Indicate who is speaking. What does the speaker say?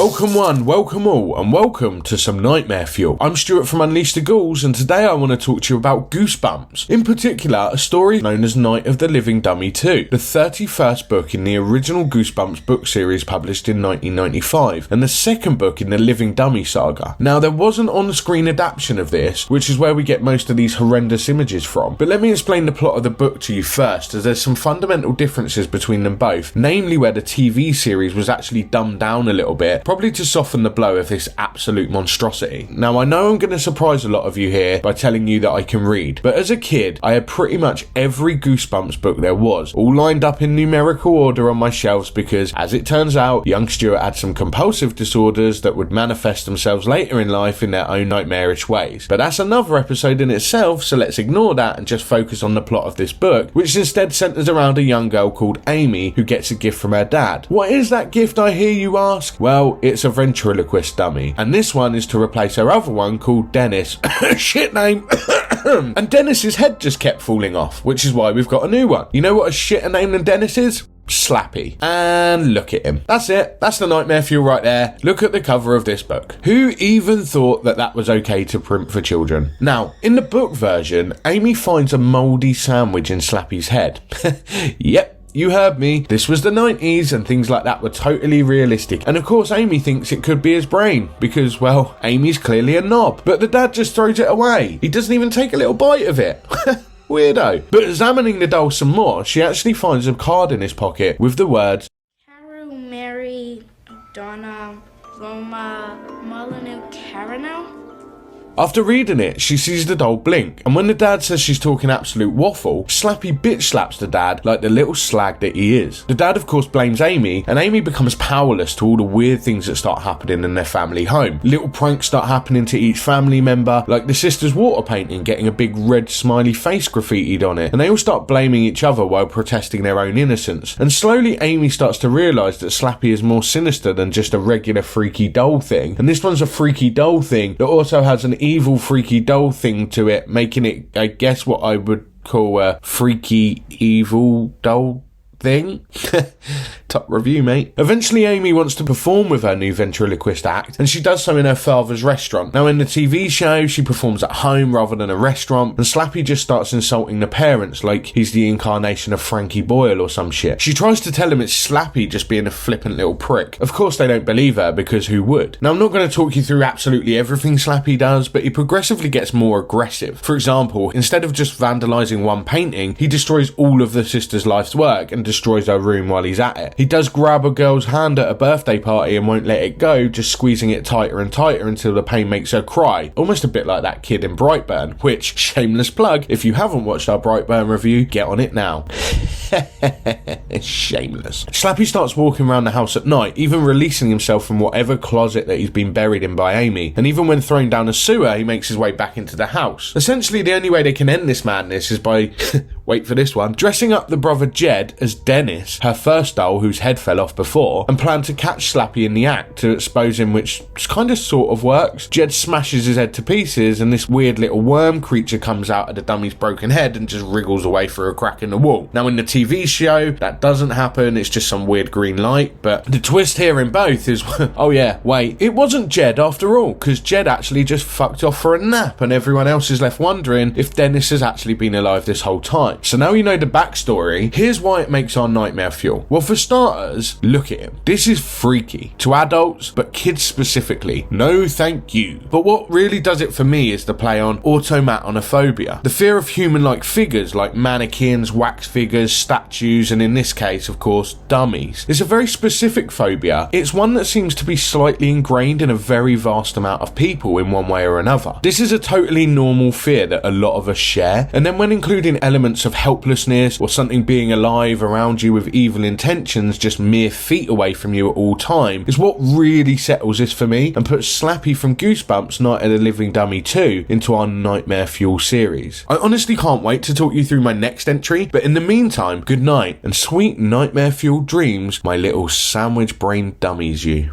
Speaker 1: Welcome one, welcome all, and welcome to some Nightmare Fuel. I'm Stuart from Unleash the Ghouls, and today I want to talk to you about Goosebumps. In particular, a story known as Night of the Living Dummy 2, the 31st book in the original Goosebumps book series published in 1995, and the second book in the Living Dummy saga. Now, there was an on-screen adaptation of this, which is where we get most of these horrendous images from, but let me explain the plot of the book to you first, as there's some fundamental differences between them both, namely where the TV series was actually dumbed down a little bit, probably to soften the blow of this absolute monstrosity. Now, I know I'm going to surprise a lot of you here by telling you that I can read, but as a kid, I had pretty much every Goosebumps book there was, all lined up in numerical order on my shelves because, as it turns out, young Stuart had some compulsive disorders that would manifest themselves later in life in their own nightmarish ways. But that's another episode in itself, so let's ignore that and just focus on the plot of this book, which instead centres around a young girl called Amy who gets a gift from her dad. What is that gift, I hear you ask? Well, it's a ventriloquist dummy, and this one is to replace her other one called Dennis. Shit name. And Dennis's head just kept falling off, which is why we've got a new one. You know what a shitter name than Dennis is? Slappy. And look at him. That's it. That's the Nightmare Fuel right there. Look at the cover of this book. Who even thought that that was okay to print for children? Now, in the book version, Amy finds a mouldy sandwich in Slappy's head. Yep. You heard me. This was the 90s and things like that were totally realistic. And of course Amy thinks it could be his brain because, well, Amy's clearly a knob. But the dad just throws it away. He doesn't even take a little bite of it. Weirdo. But examining the doll some more, she actually finds a card in his pocket with the words
Speaker 2: Carol, Mary, Donna, Roma, Molyneux, Carano?
Speaker 1: After reading it, she sees the doll blink, and when the dad says she's talking absolute waffle, Slappy bitch slaps the dad like the little slag that he is. The dad of course blames Amy, and Amy becomes powerless to all the weird things that start happening in their family home. Little pranks start happening to each family member, like the sister's water painting getting a big red smiley face graffitied on it, and they all start blaming each other while protesting their own innocence. And slowly Amy starts to realise that Slappy is more sinister than just a regular freaky doll thing, and this one's a freaky doll thing that also has an evil freaky doll thing to it, making it, I guess, what I would call a freaky evil doll thing. Top review, mate. Eventually Amy wants to perform with her new ventriloquist act, and she does so in her father's restaurant. Now in the TV show she performs at home rather than a restaurant, and Slappy just starts insulting the parents like he's the incarnation of Frankie Boyle or some shit. She tries to tell him it's Slappy just being a flippant little prick. Of course they don't believe her, because who would? Now I'm not going to talk you through absolutely everything Slappy does, but he progressively gets more aggressive. For example, instead of just vandalising one painting, he destroys all of the sister's life's work and destroys her room while he's at it. He does grab a girl's hand at a birthday party and won't let it go, just squeezing it tighter and tighter until the pain makes her cry. Almost a bit like that kid in Brightburn, which, shameless plug, if you haven't watched our Brightburn review, get on it now. Shameless. Slappy starts walking around the house at night, even releasing himself from whatever closet that he's been buried in by Amy, and even when thrown down a sewer, he makes his way back into the house. Essentially, the only way they can end this madness is by, wait for this one, dressing up the brother Jed as Dennis, her first doll whose head fell off before, and plan to catch Slappy in the act to expose him, which kind of sort of works. Jed smashes his head to pieces, and this weird little worm creature comes out of the dummy's broken head and just wriggles away through a crack in the wall. Now in the TV show, that doesn't happen, it's just some weird green light, but the twist here in both is, oh yeah, wait, it wasn't Jed after all, because Jed actually just fucked off for a nap, and everyone else is left wondering if Dennis has actually been alive this whole time. So now you know the backstory, here's why it makes our Nightmare Fuel. Well, for starters, look at him. This is freaky. To adults, but kids specifically. No thank you. But what really does it for me is the play on automatonophobia. The fear of human-like figures like mannequins, wax figures, statues, and in this case, of course, dummies. It's a very specific phobia. It's one that seems to be slightly ingrained in a very vast amount of people in one way or another. This is a totally normal fear that a lot of us share, and then when including elements of helplessness or something being alive around you with evil intentions just mere feet away from you at all time is what really settles this for me and puts Slappy from Goosebumps Night of the Living Dummy 2 into our Nightmare Fuel series. I honestly can't wait to talk you through my next entry, but in the meantime, good night and sweet Nightmare Fuel dreams, my little sandwich brain dummies you.